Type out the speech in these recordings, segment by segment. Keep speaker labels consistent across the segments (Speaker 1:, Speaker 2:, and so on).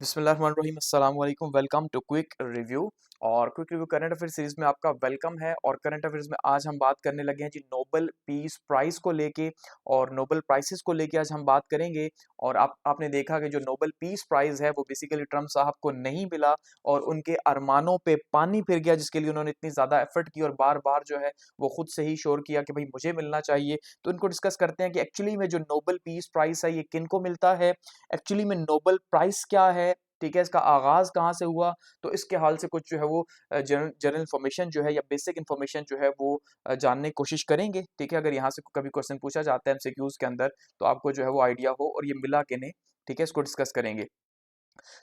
Speaker 1: बिस्मिल्लाहिर्रहमानिर्रहीम अस्सलाम वालेकुम वेलकम टू क्विक रिव्यू। और quick review current affair series में आपका वेलकम है। और करंट अफेयर्स में आज हम बात करने लगे हैं जी नोबेल पीस प्राइज को लेके और नोबेल प्राइसेस को लेके आज हम बात करेंगे। और आपने देखा कि जो नोबेल पीस प्राइज है वो बेसिकली ट्रम्प साहब को नहीं मिला और उनके अरमानों पे पानी फिर गया, जिसके लिए उन्होंने इतनी ज्यादा एफर्ट की और बार बार जो है वो खुद से ही शोर किया कि भाई मुझे मिलना चाहिए। तो इनको डिस्कस करते हैं कि एक्चुअली में जो नोबेल पीस प्राइज है ये किन को मिलता है, एक्चुअली में नोबेल प्राइज क्या है, ठीक है, इसका आगाज कहाँ से हुआ। तो इसके हाल से कुछ जो है वो जनरल जनरल इन्फॉर्मेशन जो है या बेसिक इन्फॉर्मेशन जो है वो जानने की कोशिश करेंगे। ठीक है, अगर यहाँ से कभी क्वेश्चन पूछा जाता है एमसीक्यूज के अंदर तो आपको जो है वो आइडिया हो और ये मिला कि नहीं। ठीक है, इसको डिस्कस करेंगे।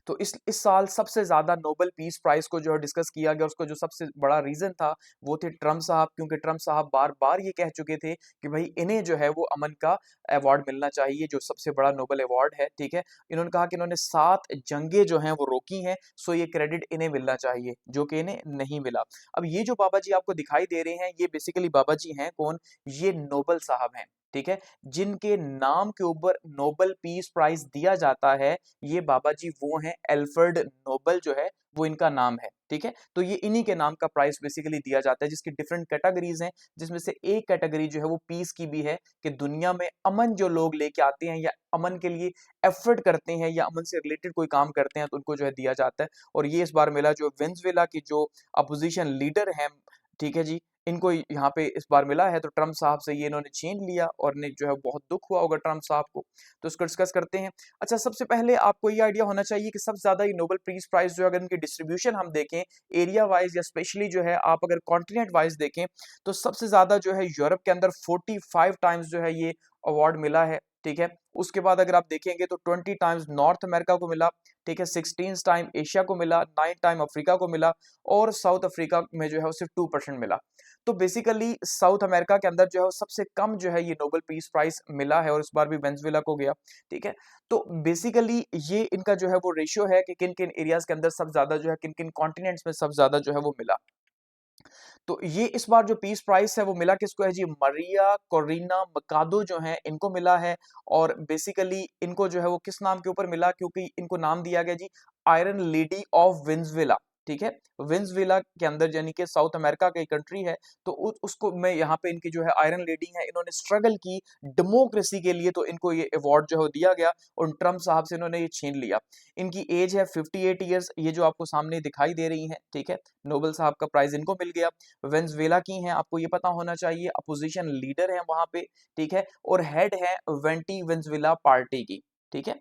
Speaker 1: तो इस साल सबसे ज्यादा नोबेल पीस प्राइज को जो है डिस्कस किया गया, उसको जो सबसे बड़ा रीजन था वो थे ट्रम्प साहब, क्योंकि ट्रम्प साहब बार बार ये कह चुके थे कि भाई इन्हें जो है वो अमन का अवार्ड मिलना चाहिए, जो सबसे बड़ा नोबेल अवार्ड है। ठीक है, इन्होंने कहा कि इन्होंने 7 जंगें जो हैं वो रोकी हैं, सो ये क्रेडिट इन्हें मिलना चाहिए, जो कि इन्हें नहीं मिला। अब ये जो बाबा जी आपको दिखाई दे रहे हैं ये बेसिकली बाबा जी हैं कौन, ये नोबेल साहब हैं। ठीक है, जिनके नाम के ऊपर नोबेल पीस प्राइज दिया जाता है, ये बाबा जी वो हैं, एल्फ्रेड नोबेल जो है वो इनका नाम है। ठीक है, तो ये इन्हीं के नाम का प्राइस बेसिकली दिया जाता है, जिसकी डिफरेंट कैटेगरीज हैं, जिसमें से एक कैटेगरी जो है वो पीस की भी है कि दुनिया में अमन जो लोग लेके आते हैं या अमन के लिए एफर्ट करते हैं या अमन से रिलेटेड कोई काम करते हैं तो उनको जो है दिया जाता है। और ये इस बार मिला जो वेनेजुएला की जो अपोजिशन लीडर है, ठीक है जी, इनको यहाँ पे इस बार मिला है। तो ट्रम्प साहब से ये इन्होंने छीन लिया और इन्हें जो है बहुत दुख हुआ होगा ट्रम्प साहब को। तो इसको डिस्कस करते हैं। अच्छा, सबसे पहले आपको ये आइडिया होना चाहिए कि सबसे ज्यादा ये नोबेल पीस प्राइज जो है, अगर इनकी डिस्ट्रीब्यूशन हम देखें एरिया वाइज या स्पेशली जो है आप अगर कॉन्टिनेंट वाइज देखें, तो सबसे ज्यादा जो है यूरोप के अंदर 45 टाइम्स जो है ये अवार्ड मिला है। ठीक है, उसके बाद अगर आप देखेंगे तो 20 टाइम्स नॉर्थ अमेरिका को मिला। ठीक है, 16 टाइम एशिया को मिला, 9 टाइम अफ्रीका को मिला और साउथ अफ्रीका में जो है वो सिर्फ 2% मिला। तो बेसिकली साउथ अमेरिका के अंदर जो है वो सबसे कम जो है ये नोबेल पीस प्राइज मिला है और इस बार भी वेनेजुएला को गया। ठीक है, तो बेसिकली ये इनका जो है वो रेशियो है कि किन किन एरियाज के अंदर सब ज्यादा जो है, किन किन कॉन्टिनेंट्स में सब ज्यादा जो है वो मिला। तो ये इस बार जो पीस प्राइज है वो मिला किसको है जी, मरिया कोरिना मकादो जो है इनको मिला है। और बेसिकली इनको जो है वो किस नाम के ऊपर मिला, क्योंकि इनको नाम दिया गया जी आयरन लेडी ऑफ वेनेजुएला। ठीक है, वेनेजुएला के अंदर यानी कि साउथ अमेरिका की कंट्री है, तो उसको मैं यहाँ पे इनकी जो है आयरन लेडी है, इन्होंने स्ट्रगल की डेमोक्रेसी के लिए, तो इनको ये अवार्ड जो है वो दिया गया और ट्रम्प साहब से इन्होंने ये छीन लिया। इनकी एज है 58 ईयर्स, ये जो आपको सामने दिखाई दे रही है। ठीक है, नोबेल साहब का प्राइज इनको मिल गया। वेनेजुएला की हैं, आपको ये पता होना चाहिए, अपोजिशन लीडर हैं वहां पे। ठीक है, और हेड है वेंटी वेनेजुएला पार्टी की। ठीक है,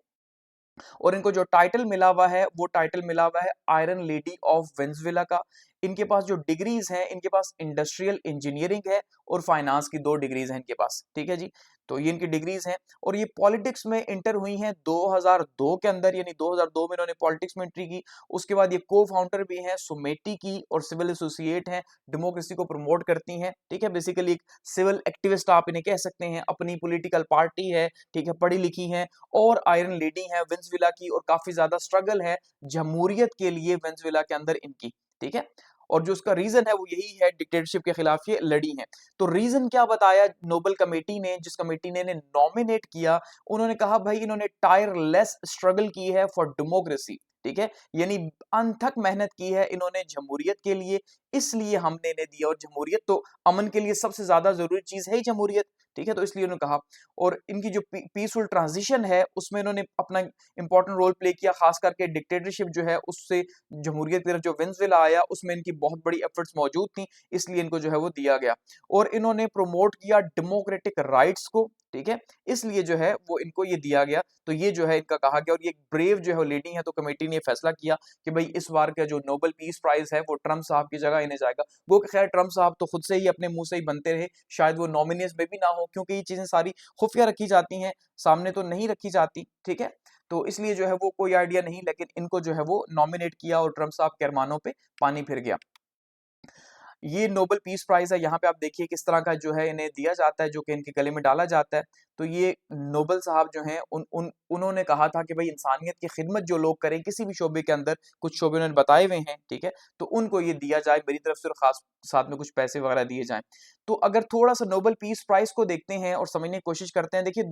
Speaker 1: और इनको जो टाइटल मिला हुआ है वो टाइटल मिला हुआ है आयरन लेडी ऑफ वेनेजुएला का। इनके पास जो डिग्रीज हैं, इनके पास इंडस्ट्रियल इंजीनियरिंग है और फाइनेंस की 2 डिग्रीज हैं इनके पास। ठीक है जी, तो ये इनकी डिग्रीज हैं और ये पॉलिटिक्स में इंटर हुई हैं 2002 के अंदर, यानी 2002 में इन्होंने पॉलिटिक्स में एंट्री की। उसके बाद ये को फाउंडर भी हैं सोमेटी की और सिविल एसोसिएट हैं, डेमोक्रेसी को प्रमोट करती हैं। ठीक है, बेसिकली एक सिविल एक्टिविस्ट आप इन्हें कह सकते हैं, अपनी पॉलिटिकल पार्टी है। ठीक है, पढ़ी लिखी हैं और आयरन लेडी है वेनेजुएला की, और काफी ज्यादा स्ट्रगल है जमहूरियत के लिए वेनेजुएला के अंदर इनकी। ठीक है, और जो उसका रीजन है वो यही है, डिक्टेटरशिप के खिलाफ ये लड़ी हैं। तो रीजन क्या बताया नोबेल कमेटी ने, जिस कमेटी ने इन्हें नॉमिनेट किया, उन्होंने कहा भाई इन्होंने टायरलेस स्ट्रगल की है फॉर डेमोक्रेसी। ठीक है, यानी अनथक मेहनत की है इन्होंने जमहूरियत के लिए, इसलिए हमने इन्हें दिया। और जमहूरियत तो अमन के लिए सबसे ज्यादा जरूरी चीज है ही जमहूरियत। ठीक है, तो इसलिए उन्होंने कहा। और इनकी जो पीसफुल ट्रांजिशन है उसमें इन्होंने अपना इंपॉर्टेंट रोल प्ले किया, खास करके डिक्टेटरशिप जो है उससे जमहूरियत की तरफ जो वेनेजुएला आया उसमें इनकी बहुत बड़ी एफर्ट्स मौजूद थी, इसलिए इनको जो है वो दिया गया। और इन्होंने प्रमोट किया डेमोक्रेटिक राइट्स को। ठीक है, इसलिए जो है वो इनको ये दिया गया। तो ये जो है इनका कहा गया, और ये एक ब्रेव जो है लेडी है, तो कमेटी ने फैसला किया कि भाई इस बार का जो नोबेल पीस प्राइज है वो ट्रम्प साहब की जगह इन्हें जाएगा। वो खैर ट्रम्प साहब तो खुद से ही अपने मुंह से ही बनते रहे, शायद वो नॉमिनीज में भी ना हो, क्योंकि ये चीजें सारी खुफिया रखी जाती हैं, सामने तो नहीं रखी जाती। ठीक है, तो इसलिए जो है वो कोई आइडिया नहीं, लेकिन इनको जो है वो नॉमिनेट किया और ट्रम्प साहब के अरमानों पे पानी फिर गया। ये नोबेल पीस प्राइज है, यहाँ पे आप देखिए किस तरह का जो है इन्हें दिया जाता है, जो कि इनके गले में डाला जाता है। तो ये नोबेल साहब जो हैं उन्होंने कहा था कि भाई इंसानियत की खिदमत जो लोग करें किसी भी शोबे के अंदर, कुछ शोबे उन्होंने बताए हुए हैं। ठीक है, तो उनको ये दिया जाए मेरी तरफ से, और खास साथ में कुछ पैसे वगैरह दिए जाएं। तो अगर थोड़ा सा नोबेल पीस प्राइज को देखते हैं और समझने की कोशिश करते हैं, देखिए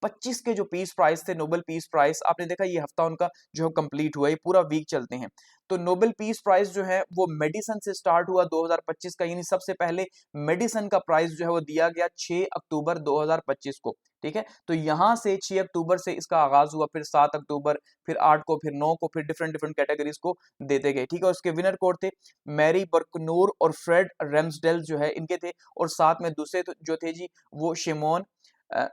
Speaker 1: 2025 के जो पीस प्राइस थे, नोबेल पीस प्राइस, आपने देखा ये हफ्ता उनका जो है कंप्लीट हुआ, ये पूरा वीक चलते हैं। तो नोबेल पीस प्राइस जो है वो मेडिसिन से स्टार्ट हुआ 2025 का, यानी सबसे पहले मेडिसिन का प्राइस जो है वो दिया गया 6 अक्टूबर 2025 को। ठीक है, तो यहां से 6 अक्टूबर से इसका आगाज हुआ, फिर 7 अक्टूबर, फिर 8 को, फिर 9 को, फिर डिफरेंट डिफरेंट कैटेगरीज को देते गए। ठीक है, उसके विनर कौन थे? मैरी बर्कनूर और फ्रेड रेम्सडेल जो है इनके थे, और साथ में दूसरे जो थे जी वो शिमोन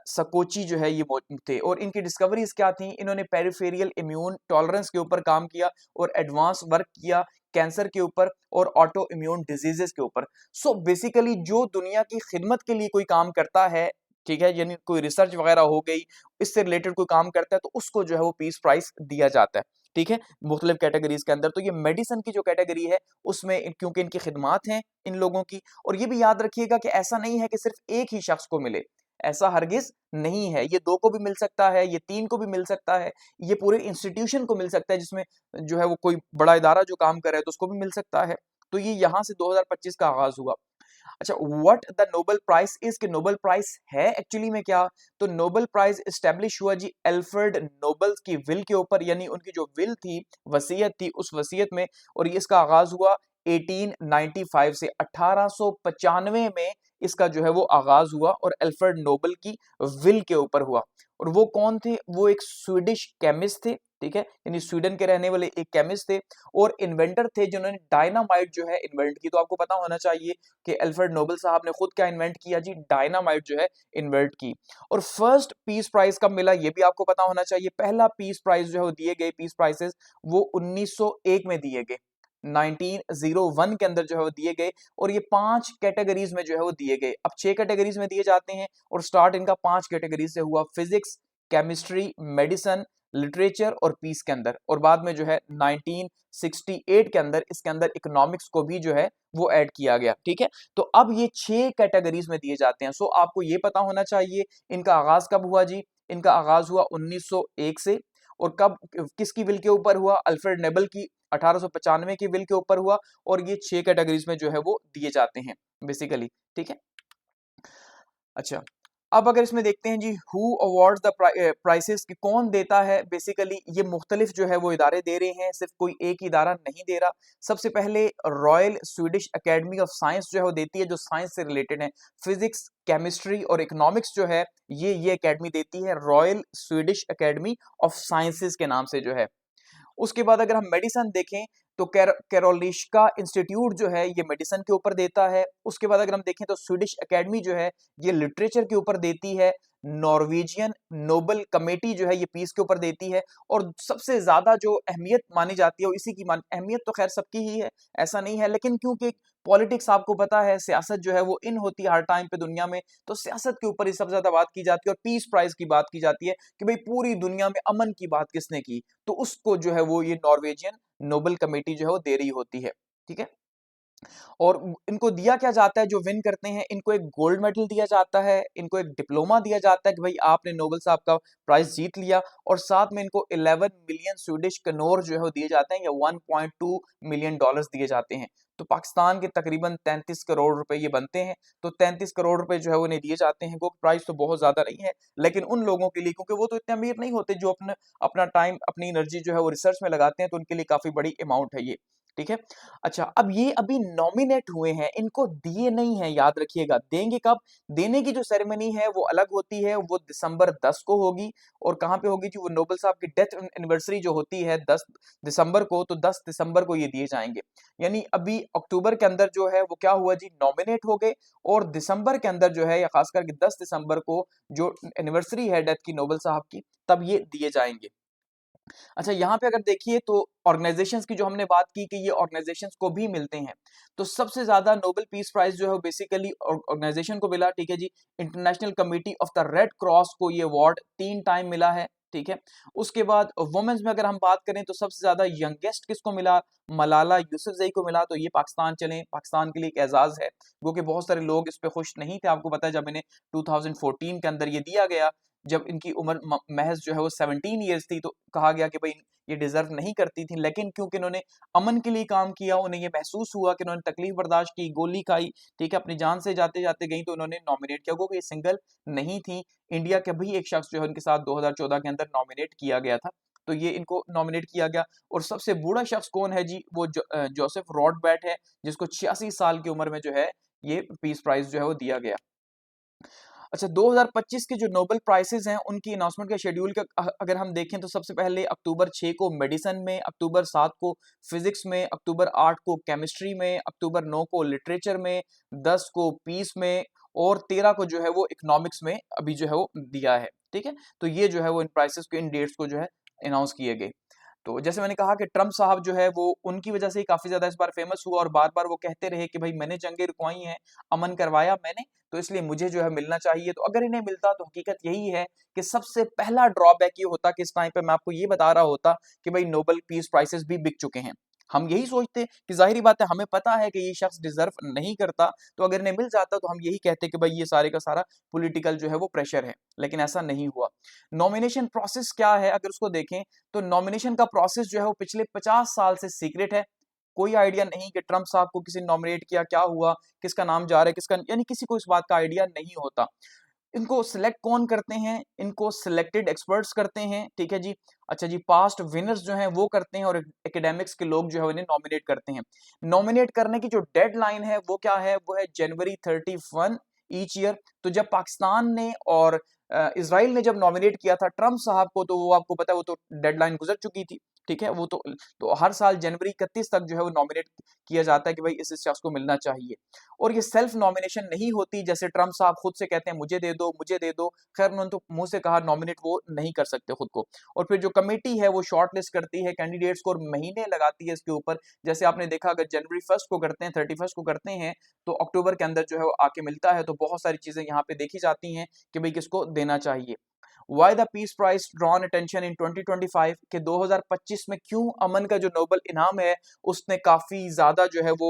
Speaker 1: सकोची जो है ये थे। और इनकी डिस्कवरीज क्या थी? इन्होंने पेरिफेरियल इम्यून टॉलरेंस के ऊपर काम किया और एडवांस वर्क किया कैंसर के ऊपर और ऑटो इम्यून डिजीजेस के ऊपर। सो बेसिकली जो दुनिया की खिदमत के लिए कोई काम करता है, ठीक है, यानी कोई रिसर्च वगैरह हो गई, इससे रिलेटेड कोई काम करता है, तो उसको जो है वो पीस प्राइस दिया जाता है। ठीक है, मुख्तलिफ कैटेगरीज के अंदर। तो ये मेडिसिन की जो कैटेगरी है उसमें क्योंकि इनकी खिदमात हैं इन लोगों की। और ये भी याद रखिएगा कि ऐसा नहीं है कि सिर्फ एक ही शख्स को मिले, ऐसा हरगिज नहीं है। ये 2 को भी मिल सकता है, ये 3 को भी मिल सकता है, ये पूरे इंस्टीट्यूशन को मिल सकता है, जिसमें जो है वो कोई बड़ा इदारा जो काम कर रहा है तो उसको भी मिल सकता है। तो ये यहाँ से 2025 का आगाज हुआ। अच्छा, what the Nobel prize is, कि नोबेल प्राइज है एक्चुअली में क्या? तो नोबेल प्राइज एस्टेब्लिश हुआ जी एल्फ्रेड नोबेल की विल के ऊपर, यानी उनकी जो विल थी, वसीयत थी, उस वसीयत में। और ये इसका आगाज हुआ 1895 से, 1895 में इसका जो है वो आगाज हुआ और एल्फ्रेड नोबेल की विल के ऊपर हुआ। और वो कौन थे? वो एक स्वीडिश केमिस्ट थे। ठीक है, यानी स्वीडन के रहने वाले एक केमिस्ट थे और इन्वेंटर थे जिन्होंने डायनामाइट जो है इन्वेंट की। तो आपको पता होना चाहिए कि एल्फ्रेड नोबेल साहब ने खुद क्या इन्वेंट किया जी? डायनामाइट जो है इन्वेंट की। और फर्स्ट पीस प्राइज कब मिला ये भी आपको पता होना चाहिए। पहला पीस प्राइज जो है दिए गए पीस प्राइजेस वो 1901 में दिए गए, 1901 के अंदर जो है वो दिए गए। और ये 5 कैटेगरीज में जो है वो दिए गए। अब 6 कैटेगरीज में दिए जाते हैं और स्टार्ट इनका 5 कैटेगरीज से हुआ, फिजिक्स, केमिस्ट्री, मेडिसिन, लिटरेचर और पीस के अंदर। और बाद में जो है 1968 के अंदर इसके अंदर इकोनॉमिक्स को भी जो है वो ऐड किया गया। ठीक है, तो अब ये 6 कैटेगरीज में दिए जाते हैं। सो आपको ये पता होना चाहिए इनका आगाज कब हुआ जी? इनका आगाज हुआ 1901 से। और कब, किसकी विल के ऊपर हुआ? अल्फ्रेड नोबेल की 1895 की विल के ऊपर हुआ। और ये 6 कैटेगरीज में जो है वो दिए जाते हैं बेसिकली। ठीक है, अच्छा, अब अगर इसमें देखते हैं जी हु अवार्ड्स द प्राइसेस, की कौन देता है? बेसिकली ये मुख्तलिफ जो है वो इदारे दे रहे हैं, सिर्फ कोई एक इदारा नहीं दे रहा। सबसे पहले royal Swedish academy of science जो है वो देती है, जो साइंस से रिलेटेड है। फिजिक्स, केमिस्ट्री और इकोनॉमिक्स जो है ये एकेडमी देती है, royal Swedish academy of sciences के नाम से जो है। उसके बाद अगर हम मेडिसिन देखें तो कैरोलिश्का इंस्टीट्यूट जो है ये मेडिसिन के ऊपर देता है। उसके बाद अगर हम देखें तो स्वीडिश एकेडमी जो है ये लिटरेचर के ऊपर देती है। नॉर्वेजियन नोबेल कमेटी जो है ये पीस के ऊपर देती है। और सबसे ज्यादा जो अहमियत मानी जाती है वो इसी की अहमियत तो खैर सबकी ही है, ऐसा नहीं है, लेकिन क्योंकि पॉलिटिक्स आपको पता है, सियासत जो है वो इन होती है हर टाइम पे दुनिया में, तो सियासत के ऊपर ही सबसे ज्यादा बात की जाती है और पीस प्राइज की बात की जाती है कि भाई पूरी दुनिया में अमन की बात किसने की, तो उसको जो है वो ये नॉर्वेजियन नोबेल कमेटी जो है वो दे रही होती है। ठीक है, और इनको दिया क्या जाता है? जो विन करते हैं इनको एक गोल्ड मेडल दिया जाता है, इनको एक डिप्लोमा दिया जाता है कि भाई आपने नोबेल साहब का प्राइज जीत लिया। और साथ में इनको 11 मिलियन स्वीडिश कनोर जो है वो दिए जाते हैं, या 1.2 मिलियन डॉलर्स दिए जाते हैं। तो पाकिस्तान के तकरीबन 33 करोड़ रुपए ये बनते हैं। तो 33 करोड़ रुपए जो है वो इन्हें दिए जाते हैं। वो प्राइस तो बहुत ज्यादा नहीं है, लेकिन उन लोगों के लिए, क्योंकि वो तो इतने अमीर नहीं होते जो अपना अपना टाइम, अपनी एनर्जी जो है वो रिसर्च में लगाते हैं, तो उनके लिए काफी बड़ी अमाउंट है ये। ठीक है, अच्छा, अब ये अभी नॉमिनेट हुए हैं, इनको दिए नहीं है, याद रखिएगा। देंगे कब? देने की जो सेरेमनी है वो अलग होती है, वो दिसंबर 10 को होगी। और कहाँ पे होगी जी? वो नोबेल साहब की डेथ एनिवर्सरी जो होती है 10 दिसंबर को, तो 10 दिसंबर को ये दिए जाएंगे। यानी अभी अक्टूबर के अंदर जो है वो क्या हुआ जी? नॉमिनेट हो गए। और दिसंबर के अंदर जो है, या खास करके 10 दिसंबर को जो एनिवर्सरी है डेथ की नोबेल साहब की, तब ये दिए जाएंगे। अच्छा, यहाँ पे अगर देखिए तो ऑर्गेनाइजेशंस की जो हमने बात की कि ये ऑर्गेनाइजेशंस को भी मिलते हैं, तो सबसे ज्यादा नोबेल पीस प्राइज जो है बेसिकली ऑर्गेनाइजेशन को मिला। ठीक है जी, International Committee of the Red Cross को ये अवार्ड 3 टाइम मिला है। ठीक है, उसके बाद वुमेन्स में अगर हम बात करें तो सबसे ज्यादा यंगेस्ट किसको मिला? मलाला यूसुफजई को मिला। तो ये पाकिस्तान चले, पाकिस्तान के लिए एक एजाज है, क्योंकि बहुत सारे लोग इस पे खुश नहीं थे। आपको पता है जब इन्हें 2014 के अंदर ये दिया गया, जब इनकी उम्र महज जो है वो 17 ईयर्स थी, तो कहा गया कि भाई ये डिजर्व नहीं करती थी, लेकिन क्योंकि इन्होंने अमन के लिए काम किया, उन्हें ये महसूस हुआ कि इन्होंने तकलीफ बर्दाश्त की, गोली खाई, ठीक है, अपनी जान से जाते जाते गई, तो उन्होंने नॉमिनेट किया, क्योंकि ये सिंगल नहीं थी। इंडिया का भी एक शख्स जो है उनके साथ 2014 के अंदर नॉमिनेट किया गया था, तो ये इनको नॉमिनेट किया गया। और सबसे बूढ़ा शख्स कौन है जी, वो जोसेफ रॉडबैट है, जिसको 86 साल की उम्र में जो है ये पीस प्राइज जो है वो दिया गया। अच्छा, 2025 के जो नोबेल प्राइजेस हैं उनकी अनाउंसमेंट का शेड्यूल का अगर हम देखें, तो सबसे पहले अक्टूबर 6 को मेडिसिन में, अक्टूबर 7 को फिजिक्स में, अक्टूबर 8 को केमिस्ट्री में, अक्टूबर 9 को लिटरेचर में, 10 को पीस में और 13 को जो है वो इकोनॉमिक्स में अभी जो है वो दिया है। ठीक है, तो ये जो है वो इन प्राइसेस को, इन डेट्स को जो है अनाउंस किए गए। तो जैसे मैंने कहा कि ट्रम्प साहब जो है वो उनकी वजह से ही काफी ज्यादा इस बार फेमस हुआ, और बार बार वो कहते रहे कि भाई मैंने जंगें रुकवाई हैं, अमन करवाया मैंने, तो इसलिए मुझे जो है मिलना चाहिए। तो अगर इन्हें मिलता तो हकीकत यही है कि सबसे पहला ड्रॉबैक ये होता कि इस टाइम पे मैं आपको ये बता रहा होता कि भाई नोबेल पीस प्राइजेस भी बिक चुके हैं। हम यही सोचते कि जाहिर बात है, हमें पता है कि ये शख्स डिजर्व नहीं करता, तो अगर इन्हें मिल जाता तो हम यही कहते कि भाई ये सारे का सारा पॉलिटिकल जो है वो प्रेशर है, लेकिन ऐसा नहीं हुआ। नॉमिनेशन प्रोसेस क्या है अगर उसको देखें, तो नॉमिनेशन का प्रोसेस जो है वो पिछले 50 साल से सीक्रेट है। कोई आइडिया नहीं कि ट्रम्प साहब को किसी ने नॉमिनेट किया, क्या हुआ, किसका नाम जा रहा है, किसका, यानी किसी को इस बात का आइडिया नहीं होता। इनको सिलेक्ट कौन करते हैं, इनको सिलेक्टेड एक्सपर्ट्स करते हैं, ठीक है जी। अच्छा जी, पास्ट विनर्स जो हैं वो करते हैं, और एकेडमिक्स के लोग जो है उन्हें नॉमिनेट करते हैं। नॉमिनेट करने की जो डेडलाइन है वो क्या है, वो है जनवरी 31 ईच ईयर। तो जब पाकिस्तान ने और इसराइल ने जब नॉमिनेट किया था ट्रम्प साहब को, तो वो आपको पता है वो तो डेडलाइन गुजर चुकी थी, ठीक है। वो तो हर साल जनवरी 31 तक जो है वो नॉमिनेट किया जाता है कि भाई इस शख्स को मिलना चाहिए। और ये सेल्फ नॉमिनेशन नहीं होती, जैसे ट्रम्प साहब खुद से कहते हैं मुझे दे दो, मुझे दे दो। खैर, उन्होंने तो मुंह से कहा नॉमिनेट वो नहीं कर सकते खुद को। और फिर जो कमेटी है वो शॉर्ट लिस्ट करती है कैंडिडेट्स को, और महीने लगाती है इसके ऊपर। जैसे आपने देखा, अगर जनवरी 1 को करते हैं, 31 को करते हैं, तो अक्टूबर के अंदर जो है वो आके मिलता है। तो बहुत सारी चीजें यहाँ पे देखी जाती हैं कि भाई किसको देना चाहिए। Why the Peace Prize drawn attention in 2025 के 2025 में क्यों अमन का जो नोबेल इनाम है उसने काफी ज्यादा जो है वो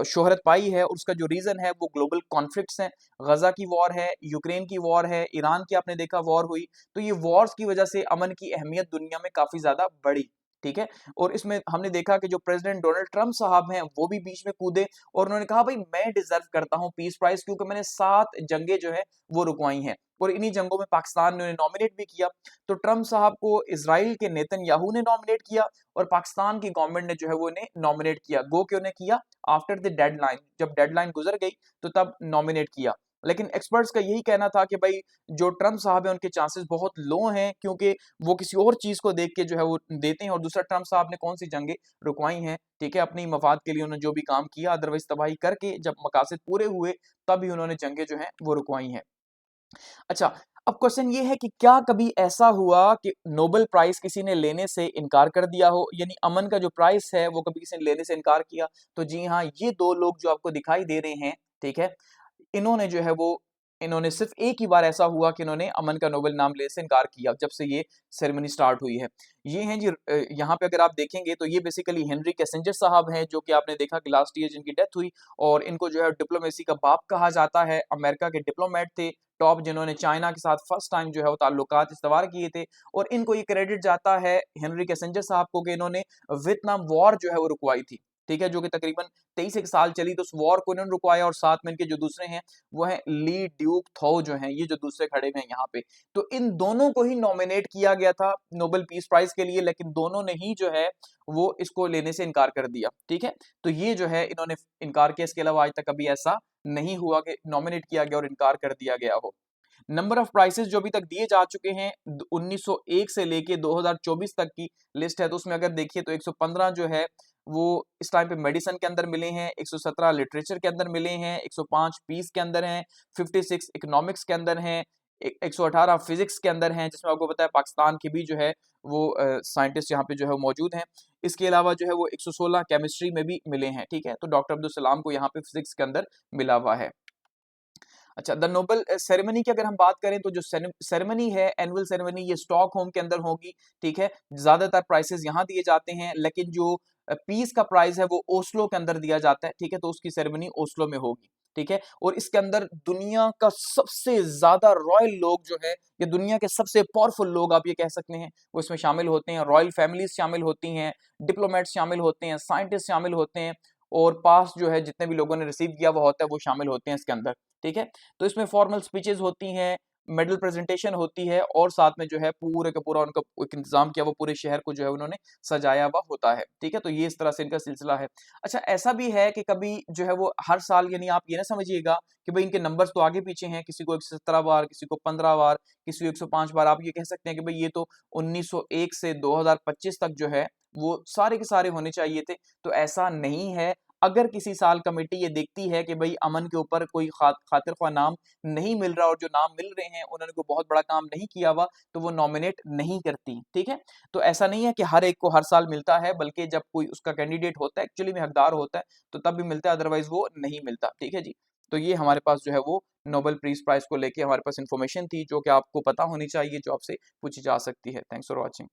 Speaker 1: शोहरत पाई है, और उसका जो रीजन है वो ग्लोबल कॉन्फ्लिक्ट्स हैं। गजा की वॉर है, यूक्रेन की वॉर है, ईरान की आपने देखा वॉर हुई, तो ये वॉर्स की वजह से अमन की अहमियत दुनिया में काफी ज्यादा बढ़ी, ठीक है। और इसमें हमने देखा कि जो प्रेसिडेंट डोनाल्ड ट्रम्प साहब हैं वो भी बीच में कूदे, और उन्होंने कहा भाई मैं डिजर्व करता हूं पीस प्राइज, क्योंकि मैंने 7 जंगें जो है वो रुकवाई हैं, और इन्हीं जंगों में पाकिस्तान ने उन्हें नॉमिनेट भी किया। तो ट्रम्प साहब को इजराइल के नेतन्याहू ने नॉमिनेट किया, और पाकिस्तान की गवर्नमेंट ने जो है वो इन्हें नॉमिनेट किया। गो क्यों ने किया, आफ्टर द डेडलाइन, जब डेडलाइन गुजर गई तो तब नॉमिनेट किया। लेकिन एक्सपर्ट्स का यही कहना था कि भाई जो ट्रम्प साहब है उनके चांसेस बहुत लो हैं, क्योंकि वो किसी और चीज को देख के जो है वो देते हैं। और दूसरा, ट्रम्प साहब ने कौन सी जंगें रुकवाई हैं, ठीक है, अपनी मफाद के लिए उन्होंने जो भी काम किया, अदरवाइज तबाही करके जब मकासद पूरे हुए तब ही उन्होंने जंगें जो हैं वो रुकवाई हैं। अच्छा, अब क्वेश्चन ये है कि क्या कभी ऐसा हुआ कि नोबेल प्राइज किसी ने लेने से इनकार कर दिया हो, यानी अमन का जो प्राइज है वो कभी किसी ने लेने से इनकार किया? तो जी हाँ, ये 2 लोग जो आपको दिखाई दे रहे हैं, ठीक है, इन्होंने जो है वो, इन्होंने सिर्फ एक ही बार ऐसा हुआ कि इन्होंने अमन का नोबेल नाम लेने से इनकार किया, जब से ये सेरेमनी स्टार्ट हुई है। ये हैं जी, यहाँ पे अगर आप देखेंगे तो ये बेसिकली हेनरी किसिंजर साहब हैं, जो कि आपने देखा कि लास्ट ईयर जिनकी डेथ हुई, और इनको जो है डिप्लोमेसी का बाप कहा जाता है। अमेरिका के डिप्लोमेट थे टॉप, जिन्होंने चाइना के साथ फर्स्ट टाइम जो है वो ताल्लुकात इस्तवार किए थे, और इनको ये क्रेडिट जाता है हेनरी किसिंजर साहब को कि इन्होंने वियतनाम वॉर जो है वो रुकवाई थी, ठीक है, जो कि तकरीबन 23 एक साल चली, तो उस वॉर को इन्होंने रुकवाया। और साथ में इनके जो दूसरे हैं वो हैं ली ड्यूक थो, जो हैं ये जो दूसरे खड़े हुए हैं यहाँ पे, तो इन दोनों को ही नॉमिनेट किया गया था नोबेल पीस प्राइज के लिए, लेकिन दोनों ने ही जो है वो इसको लेने से इनकार कर दिया, ठीक है। तो ये जो है इन्होंने इनकार किया, इसके अलावा आज तक कभी ऐसा नहीं हुआ कि नॉमिनेट किया गया और इनकार कर दिया गया हो। नंबर ऑफ प्राइसेस जो अभी तक दिए जा चुके हैं 1901 से लेके 2024 तक की लिस्ट है, तो उसमें अगर देखिए तो 115 जो है वो इस टाइम पे मेडिसिन के अंदर मिले हैं, 117 लिटरेचर के अंदर मिले हैं, 105 पीस के अंदर हैं, 56 इकोनॉमिक्स के अंदर हैं, 118 फिजिक्स के अंदर हैं, जिसमें आपको पता है पाकिस्तान के भी जो है वो साइंटिस्ट यहाँ पे जो है मौजूद हैं। इसके अलावा जो है वो 116 केमिस्ट्री में भी मिले हैं, ठीक है। तो डॉक्टर अब्दुल सलाम को यहाँ पे फिजिक्स के अंदर मिला हुआ है। अच्छा, द नोबेल सेरेमनी की अगर हम बात करें, तो जो सेरेमनी है, एनुअल सेरेमनी, ये स्टॉकहोम के अंदर होगी, ठीक है। ज्यादातर प्राइसेस यहाँ दिए जाते हैं, लेकिन जो पीस का प्राइज है वो ओस्लो के अंदर दिया जाता है, ठीक है, तो उसकी सेरेमनी ओस्लो में होगी। ठीक है। और इसके अंदर दुनिया का सबसे ज्यादा रॉयल लोग जो है, या दुनिया के सबसे पावरफुल लोग आप ये कह सकते हैं, वो इसमें शामिल होते हैं। रॉयल फैमिलीज शामिल होती हैं, डिप्लोमेट्स शामिल होते हैं, साइंटिस्ट शामिल होते हैं, और पास जो है जितने भी लोगों ने रिसीव किया हुआ होता है वो शामिल होते हैं इसके अंदर, ठीक है। तो इसमें फॉर्मल स्पीचेस होती हैं, मेडल प्रेजेंटेशन होती है, और साथ में जो है पूरे का पूरा उनका एक इंतजाम किया, वो पूरे शहर को जो है उन्होंने सजाया हुआ होता है, ठीक है। तो ये इस तरह से इनका सिलसिला है। अच्छा, ऐसा भी है कि कभी जो है वो हर साल, यानी आप ये ना समझिएगा कि भाई इनके नंबर्स तो आगे पीछे हैं, किसी को 117 बार, किसी को 15 बार, किसी को 105 बार, आप ये कह सकते हैं कि भाई ये तो 1901 से 2025 तक जो है वो सारे के सारे होने चाहिए थे। तो ऐसा नहीं है। अगर किसी साल कमेटी ये देखती है कि भाई अमन के ऊपर कोई खातिर ख्वाह नाम नहीं मिल रहा, और जो नाम मिल रहे हैं उन्होंने कोई बहुत बड़ा काम नहीं किया हुआ, तो वो नॉमिनेट नहीं करती, ठीक है। तो ऐसा नहीं है कि हर एक को हर साल मिलता है, बल्कि जब कोई उसका कैंडिडेट होता है, एक्चुअली में हकदार होता है, तो तब भी मिलता है, अदरवाइज वो नहीं मिलता, ठीक है जी। तो ये हमारे पास जो है वो नोबेल पीस प्राइज को लेके हमारे पास इन्फॉर्मेशन थी, जो कि आपको पता होनी चाहिए, जो आपसे पूछी जा सकती है। Thanks for watching.